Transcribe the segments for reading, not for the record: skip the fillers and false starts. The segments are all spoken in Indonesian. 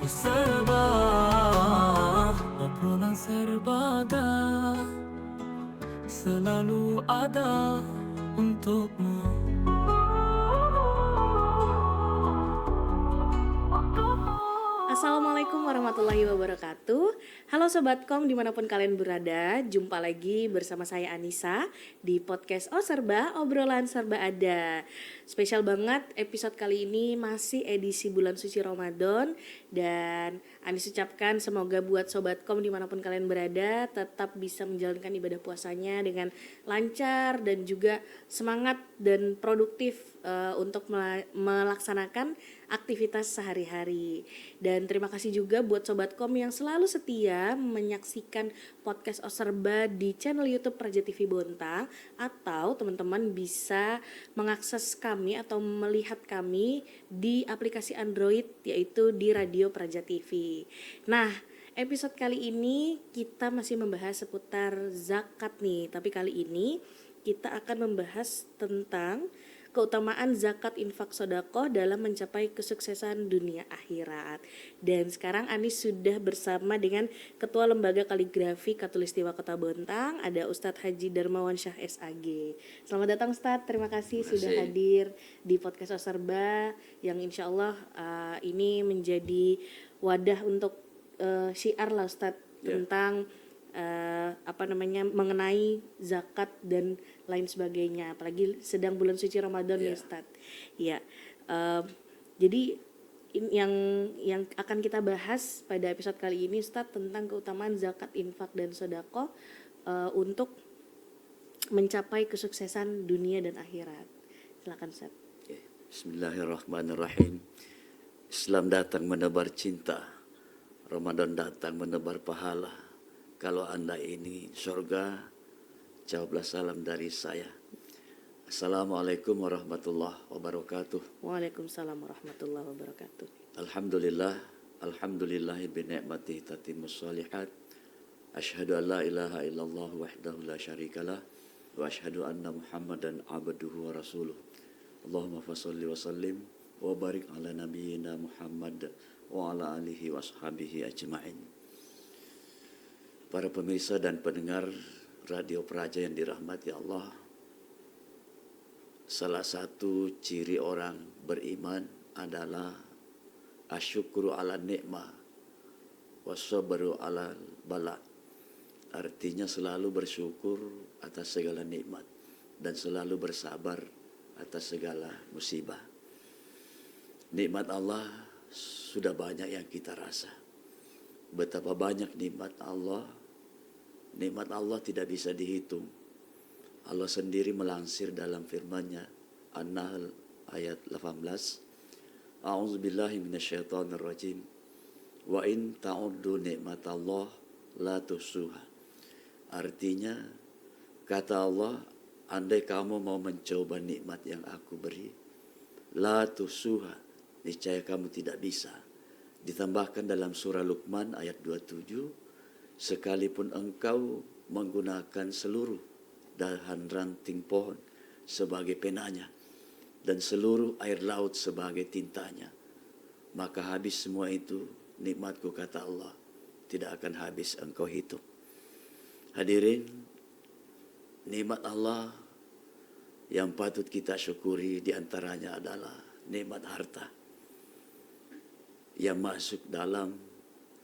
serba, obrolan serba ada, selalu ada untukmu. Assalamualaikum warahmatullahi wabarakatuh. Halo Sobat Kom dimanapun kalian berada. Jumpa lagi bersama saya Anissa di podcast Oh Serba, obrolan serba ada. Spesial banget episode kali ini masih edisi bulan suci Ramadan. Dan Anis ucapkan semoga buat Sobat Kom dimanapun kalian berada tetap bisa menjalankan ibadah puasanya dengan lancar dan juga semangat dan produktif untuk melaksanakan aktivitas sehari-hari. Dan terima kasih juga buat Sobat Kom yang selalu setia menyaksikan podcast Oserba di channel YouTube Praja TV Bontang, atau teman-teman bisa mengakses kami atau melihat kami di aplikasi Android yaitu di Radio Praja TV. Nah, episode kali ini kita masih membahas seputar zakat nih, tapi kali ini kita akan membahas tentang keutamaan zakat infak sodakoh dalam mencapai kesuksesan dunia akhirat. Dan sekarang Anis sudah bersama dengan Ketua Lembaga Kaligrafi Katulistiwa Kota Bontang, ada Ustadz Haji Darmawan Syah SAG. Selamat datang Ustadz, terima kasih sudah hadir di podcast Oserba yang insya Allah ini menjadi wadah untuk syiar lah Ustadz tentang mengenai zakat dan lain sebagainya, apalagi sedang bulan suci Ramadan ya Ustaz. Ya, jadi yang akan kita bahas pada episode kali ini Ustaz tentang keutamaan zakat, infak dan sedekah untuk mencapai kesuksesan dunia dan akhirat. Silakan Ustaz. Bismillahirrahmanirrahim. Islam datang menebar cinta, Ramadan datang menebar pahala. Kalau Anda ini surga, jawablah salam dari saya. Assalamualaikum warahmatullahi wabarakatuh. Waalaikumsalam warahmatullahi wabarakatuh. Alhamdulillahi binikmatihi tatimmus shalihat. Asyhadu an la ilaha illallah wahdahu la syarikalah wa asyhadu anna Muhammadan abduhu wa rasuluh. Allahumma fasholli wa sallim wa barik ala nabiyyina Muhammad wa ala alihi wa ashabihi ajma'in. Para pemirsa dan pendengar Radio Praja yang dirahmati Allah, salah satu ciri orang beriman adalah asyukru ala ni'mah wasabru ala bala. Artinya selalu bersyukur atas segala nikmat dan selalu bersabar atas segala musibah. Nikmat Allah sudah banyak yang kita rasa. Betapa banyak nikmat Allah tidak bisa dihitung. Allah sendiri melansir dalam firman-Nya An-Nahl ayat 18. A'udzubillahi minasyaitonir rajim. Wa in ta'uddu nikmatallah la tuhsuha. Artinya kata Allah, andai kamu mau mencoba nikmat yang aku beri, la tuhsuha, niscaya kamu tidak bisa. Ditambahkan dalam surah Luqman ayat 27, sekalipun engkau menggunakan seluruh dahan ranting pohon sebagai penanya dan seluruh air laut sebagai tintanya, maka habis semua itu nikmatku, kata Allah, tidak akan habis engkau hitung. Hadirin, nikmat Allah yang patut kita syukuri diantaranya adalah nikmat harta yang masuk dalam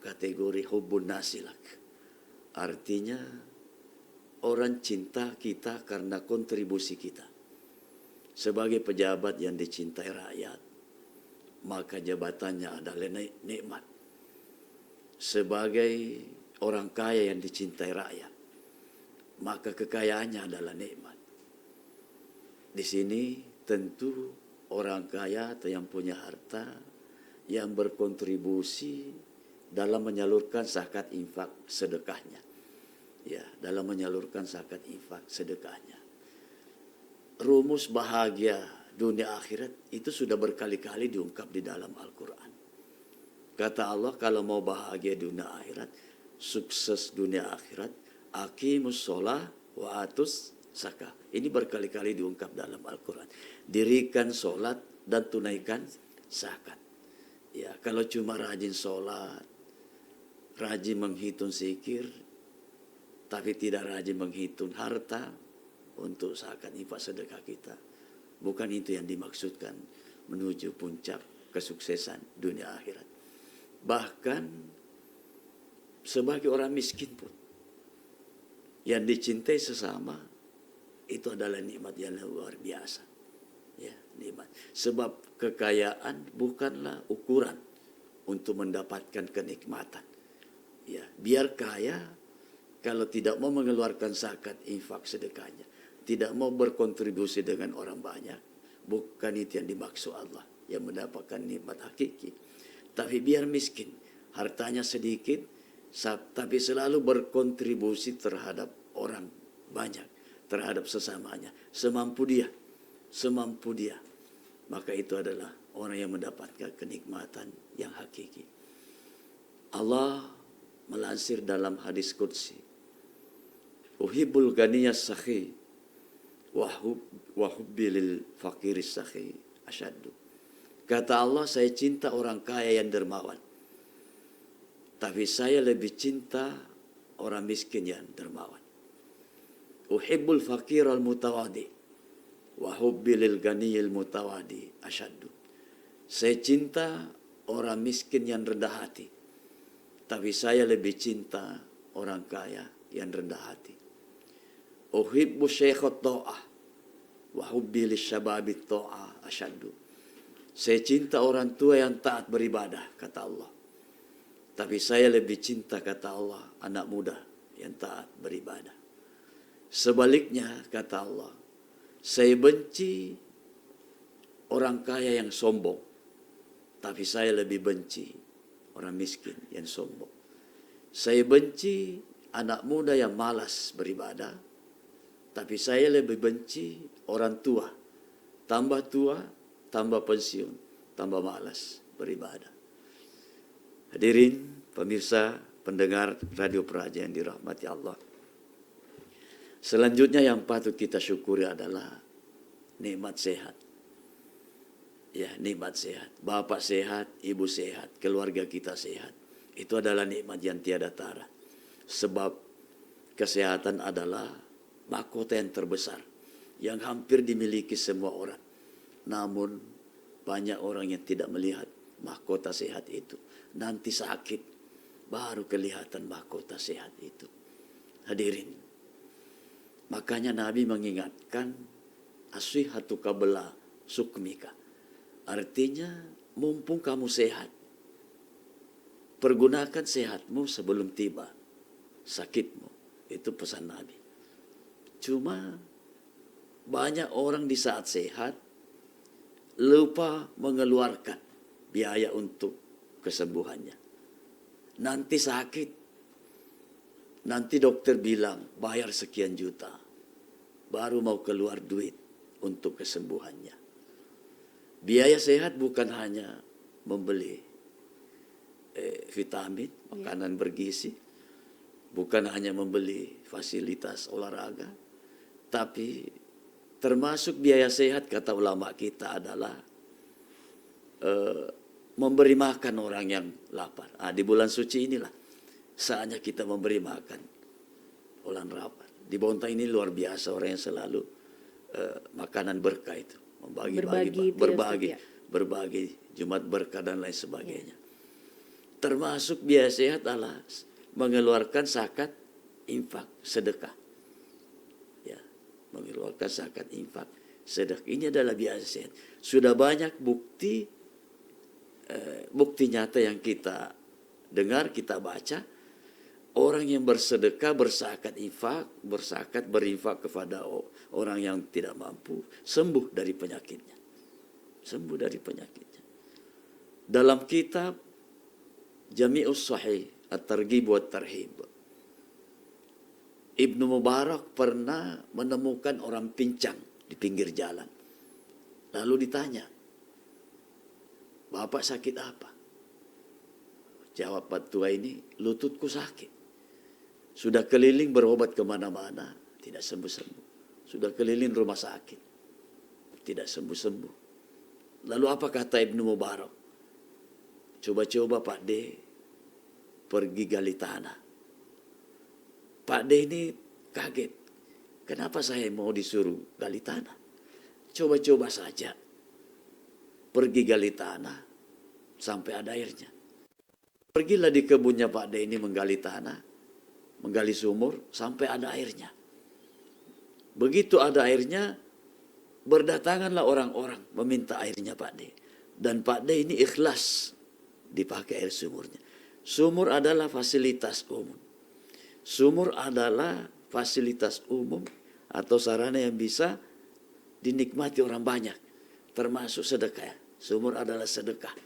kategori hubbun nasilak. Artinya orang cinta kita karena kontribusi kita. Sebagai pejabat yang dicintai rakyat, maka jabatannya adalah nikmat. Sebagai orang kaya yang dicintai rakyat, maka kekayaannya adalah nikmat. Di sini tentu orang kaya atau yang punya harta yang berkontribusi dalam menyalurkan zakat infak sedekahnya. Ya, dalam menyalurkan zakat infak sedekahnya. Rumus bahagia dunia akhirat itu sudah berkali-kali diungkap di dalam Al-Quran. Kata Allah, kalau mau bahagia dunia akhirat, sukses dunia akhirat, aqimus sholah wa atus zakah. Ini berkali-kali diungkap dalam Al-Quran. Dirikan sholat dan tunaikan zakat. Ya, kalau cuma rajin sholat, rajin menghitung zikir, tapi tidak rajin menghitung harta untuk usahakan infak sedekah kita. Bukan itu yang dimaksudkan menuju puncak kesuksesan dunia akhirat. Bahkan sebagai orang miskin pun, yang dicintai sesama, itu adalah nikmat yang luar biasa. Ya, nikmat. Sebab kekayaan bukanlah ukuran untuk mendapatkan kenikmatan. Ya, biar kaya, kalau tidak mau mengeluarkan zakat, infak, sedekahnya, tidak mau berkontribusi dengan orang banyak, bukan itu yang dimaksud Allah yang mendapatkan nikmat hakiki. Tapi biar miskin, hartanya sedikit, tapi selalu berkontribusi terhadap orang banyak, terhadap sesamanya, semampu dia. Maka itu adalah orang yang mendapatkan kenikmatan yang hakiki. Allah melansir dalam hadis qudsi, uhibbul ganiyas sakhi wa hubbi lil faqiris sakhi asyaddu. Kata Allah, saya cinta orang kaya yang dermawan, tapi saya lebih cinta orang miskin yang dermawan. Uhibbul faqir al mutawadi wa hubbi lil ganiyil mutawadi asyaddu. Saya cinta orang miskin yang rendah hati, tapi saya lebih cinta orang kaya yang rendah hati. Uhibbu syaikhat ta'ah wa hubbi lisyababit ta'ah asyaddu. Saya cinta orang tua yang taat beribadah, kata Allah. Tapi saya lebih cinta, kata Allah, anak muda yang taat beribadah. Sebaliknya, kata Allah, saya benci orang kaya yang sombong, tapi saya lebih benci orang miskin yang sombong. Saya benci anak muda yang malas beribadah, tapi saya lebih benci orang tua, tambah pensiun, tambah malas beribadah. Hadirin, pemirsa, pendengar Radio Praja yang dirahmati Allah. Selanjutnya yang patut kita syukuri adalah nikmat sehat. Ya, nikmat sehat. Bapak sehat, ibu sehat, keluarga kita sehat. Itu adalah nikmat yang tiada tara. Sebab kesehatan adalah mahkota yang terbesar, yang hampir dimiliki semua orang. Namun banyak orang yang tidak melihat mahkota sehat itu. Nanti sakit, baru kelihatan mahkota sehat itu. Hadirin, makanya Nabi mengingatkan asihatu qabla sukmika. Artinya, mumpung kamu sehat, pergunakan sehatmu sebelum tiba sakitmu. Itu pesan Nabi. Cuma banyak orang di saat sehat lupa mengeluarkan biaya untuk kesembuhannya. Nanti sakit, nanti dokter bilang bayar sekian juta, baru mau keluar duit untuk kesembuhannya. Biaya sehat bukan hanya membeli vitamin, makanan bergizi, bukan hanya membeli fasilitas olahraga, tapi termasuk biaya sehat, kata ulama kita, adalah memberi makan orang yang lapar. Di bulan suci inilah saatnya kita memberi makan orang lapar. Di Bontang ini luar biasa orang yang selalu makanan berkah itu, berbagi Jumat berkah dan lain sebagainya. Termasuk biaya sehat adalah mengeluarkan zakat, infak, sedekah. Mengeluarkan zakat, infak, sedekah. Ini adalah biasa sehat. Sudah banyak bukti nyata yang kita dengar, kita baca. Orang yang bersedekah, berzakat, berinfak kepada orang yang tidak mampu, sembuh dari penyakitnya. Dalam kitab Jami'us Sahih At-Targhib wa Tarhib, Ibnu Mubarak pernah menemukan orang pincang di pinggir jalan. Lalu ditanya, "Bapak sakit apa?" Jawab petua ini, "Lututku sakit. Sudah keliling berobat kemana-mana, tidak sembuh-sembuh. Sudah keliling rumah sakit, tidak sembuh-sembuh." Lalu apa kata Ibnu Mubarak? Coba-coba Pak D pergi gali tanah. Pak D ini kaget. Kenapa saya mau disuruh gali tanah? Coba-coba saja. Pergi gali tanah sampai ada airnya. Pergilah di kebunnya Pak D ini menggali tanah, menggali sumur sampai ada airnya. Begitu ada airnya, berdatanganlah orang-orang meminta airnya Pak D. Dan Pak D ini ikhlas dipakai air sumurnya. Sumur adalah fasilitas umum. Sumur adalah fasilitas umum atau sarana yang bisa dinikmati orang banyak, termasuk sedekah. Sumur adalah sedekah.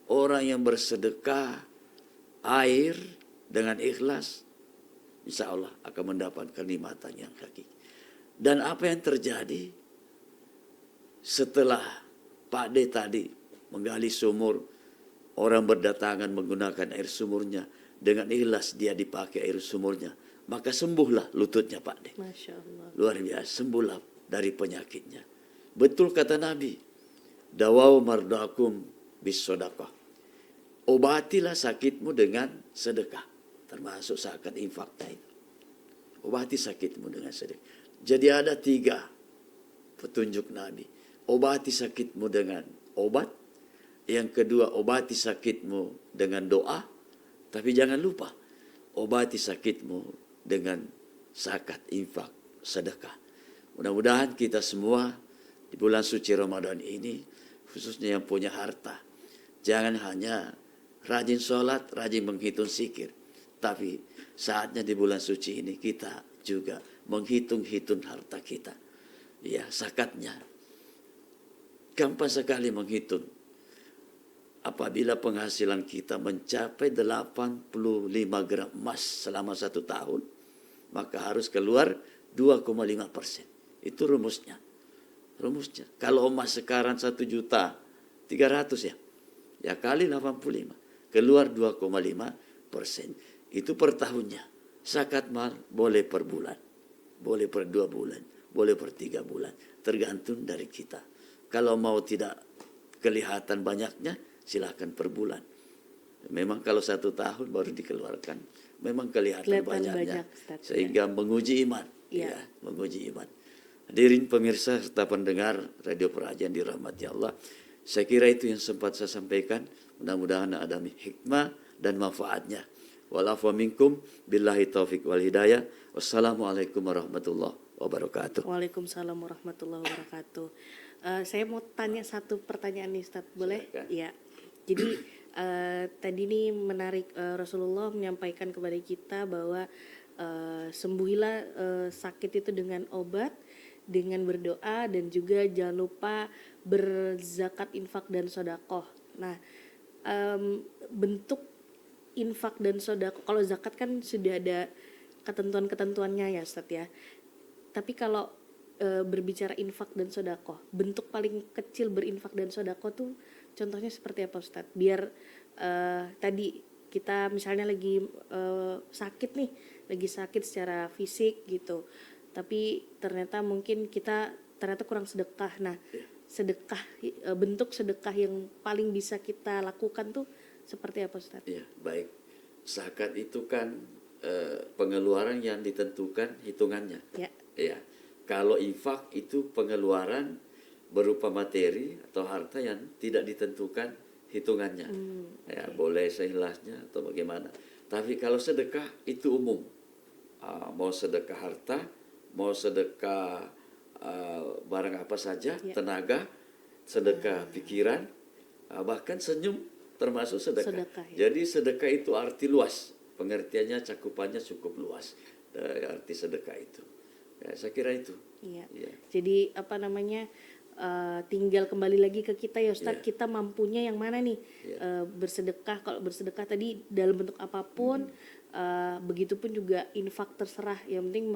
Orang yang bersedekah air dengan ikhlas, insya Allah akan mendapat kenikmatan yang hakiki. Dan apa yang terjadi setelah Pak D tadi menggali sumur, orang berdatangan menggunakan air sumurnya, dengan ikhlas dia dipakai air sumurnya, maka sembuhlah lututnya Pak D. Masya Allah. Luar biasa, sembuhlah dari penyakitnya. Betul kata Nabi, dawau mardakum bis sodakah. Obatilah sakitmu dengan sedekah, termasuk zakat infak itu. Obati sakitmu dengan sedekah. Jadi ada 3 petunjuk Nabi. Obati sakitmu dengan obat. Yang kedua, obati sakitmu dengan doa. Tapi jangan lupa, obati sakitmu dengan zakat, infak, sedekah. Mudah-mudahan kita semua di bulan suci Ramadan ini, khususnya yang punya harta, jangan hanya rajin sholat, rajin menghitung zikir. Tapi saatnya di bulan suci ini kita juga menghitung-hitung harta kita. Ya, zakatnya. Gampang sekali menghitung. Apabila penghasilan kita mencapai 85 gram emas selama 1 tahun, maka harus keluar 2,5%. Itu rumusnya. Kalau emas sekarang 1.300.000 ya kali 85, keluar 2,5%. Itu per tahunnya. Zakat mal boleh per bulan, boleh per 2 bulan, boleh per 3 bulan, tergantung dari kita. Kalau mau tidak kelihatan banyaknya, silahkan per bulan. Memang kalau 1 tahun baru dikeluarkan, memang kelihatan banyaknya, banyak, sehingga menguji iman. Ya, menguji iman. Hadirin pemirsa serta pendengar Radio Perajian dirahmati Allah, saya kira itu yang sempat saya sampaikan. Mudah-mudahan ada hikmah dan manfaatnya. Walafu minkum billahi taufik wal hidayah. Wassalamualaikum warahmatullahi wabarakatuh. Waalaikumsalam warahmatullahi wabarakatuh. Saya mau tanya satu pertanyaan nih Ustadz, boleh? Iya. Jadi tadi nih menarik, Rasulullah menyampaikan kepada kita bahwa sembuhilah sakit itu dengan obat, dengan berdoa, dan juga jangan lupa berzakat, infak, dan sodakoh. Nah, bentuk infak dan sodakoh, kalau zakat kan sudah ada ketentuan-ketentuannya ya Ustadz ya. Tapi kalau berbicara infak dan sodakoh, bentuk paling kecil berinfak dan sodakoh tuh contohnya seperti apa Ustadz? Biar tadi kita misalnya lagi sakit nih, lagi sakit secara fisik gitu, tapi ternyata mungkin kita ternyata kurang sedekah. Nah, sedekah, bentuk sedekah yang paling bisa kita lakukan tuh seperti apa Ustadz? Ya, baik. Zakat itu kan pengeluaran yang ditentukan hitungannya. Ya. Ya. Kalau infak itu pengeluaran berupa materi atau harta yang tidak ditentukan hitungannya. Ya, boleh seikhlasnya atau bagaimana. Tapi kalau sedekah itu umum. Mau sedekah harta, mau sedekah barang apa saja, tenaga, sedekah pikiran, bahkan senyum termasuk sedekah. Ya. Jadi sedekah itu arti luas, pengertiannya cakupannya cukup luas. Arti sedekah itu. Ya, saya kira itu. Iya. Ya. Jadi apa namanya, tinggal kembali lagi ke kita ya Ustadz, kita mampunya yang mana nih, bersedekah. Kalau bersedekah tadi dalam bentuk apapun, begitupun juga infak terserah, yang penting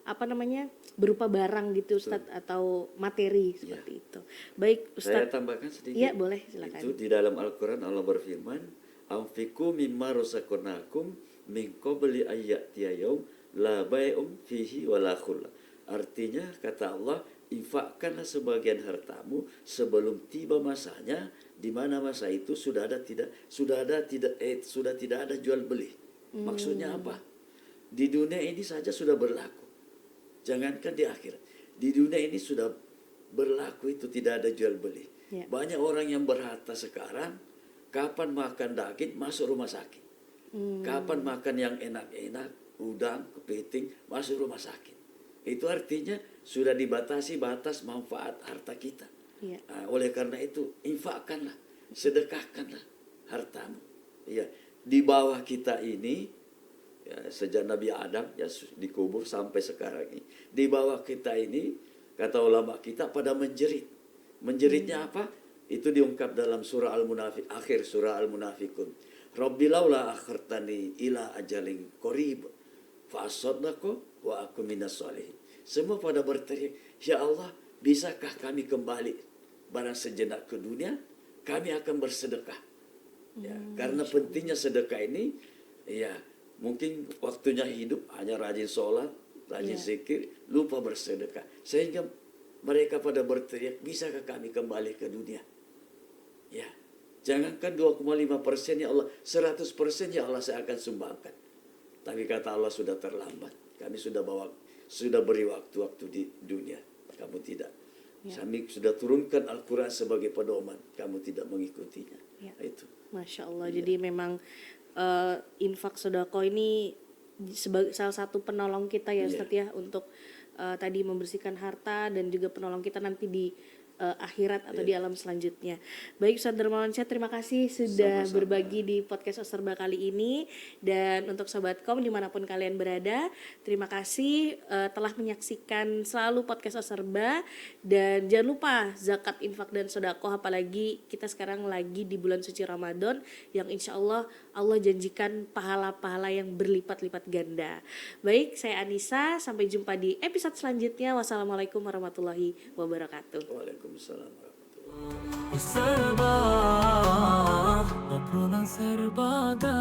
apa namanya, berupa barang gitu Ustadz, atau materi seperti itu. Baik Ustadz. Saya tambahkan sedikit. Iya boleh, silakan. Itu di dalam Al-Quran Allah berfirman, "Anfiqu mimma razaqnakum min qabli ayyatiya yaum la bai'um fihi wala khullah." Artinya kata Allah, infakkanlah sebagian hartamu sebelum tiba masanya, di mana masa itu sudah tidak ada jual beli. Maksudnya apa? Di dunia ini saja sudah berlaku. Jangankan di akhirat. Di dunia ini sudah berlaku, itu tidak ada jual beli. Ya. Banyak orang yang berharta sekarang, kapan makan daging masuk rumah sakit. Kapan makan yang enak-enak, udang, kepiting, masuk rumah sakit. Itu artinya sudah dibatasi batas manfaat harta kita. Ya. Nah, oleh karena itu, infakkanlah, sedekahkanlah hartamu. Ya, di bawah kita ini, ya, sejak Nabi Adam ya dikubur sampai sekarang ini, di bawah kita ini, kata ulama kita, pada menjerit. Menjeritnya apa? Itu diungkap dalam surah Al-Munafiq, akhir surah Al-Munafiqun. Rabbi laula akhartani ila ajalin qarib fa asaddaqu wa aku minas sholihin. Semua pada berteriak, ya Allah, bisakah kami kembali barang sejenak ke dunia? Kami akan bersedekah. Ya, karena pentingnya sedekah ini, ya mungkin waktunya hidup hanya rajin sholat, rajin zikir, lupa bersedekah. Sehingga mereka pada berteriak, bisakah kami kembali ke dunia? Ya, jangankan 2,5% ya Allah, 100% ya Allah saya akan sumbangkan. Tapi kata Allah sudah terlambat. Kami sudah beri waktu-waktu di dunia. Kamu tidak. Ya. Kami sudah turunkan Al-Quran sebagai pedoman. Kamu tidak mengikutinya. Ya. Itu. Masya Allah. Jadi memang infak sedekah ini sebagai salah satu penolong kita ya Ustadz ya, untuk tadi membersihkan harta dan juga penolong kita nanti di akhirat atau di alam selanjutnya. Baik Ustadz Darmawansyah, terima kasih sudah berbagi di podcast Oserba kali ini. Dan untuk Sobatkom dimanapun kalian berada, terima kasih telah menyaksikan selalu podcast Oserba. Dan jangan lupa zakat, infak, dan sedekah, apalagi kita sekarang lagi di bulan suci Ramadan yang insya Allah janjikan pahala-pahala yang berlipat-lipat ganda. Baik, saya Anissa, sampai jumpa di episode selanjutnya. Wassalamualaikum warahmatullahi wabarakatuh. Waalaikumsalam warahmatullahi Serba, obrolan serba ada,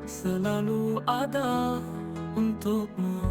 selalu ada untukmu.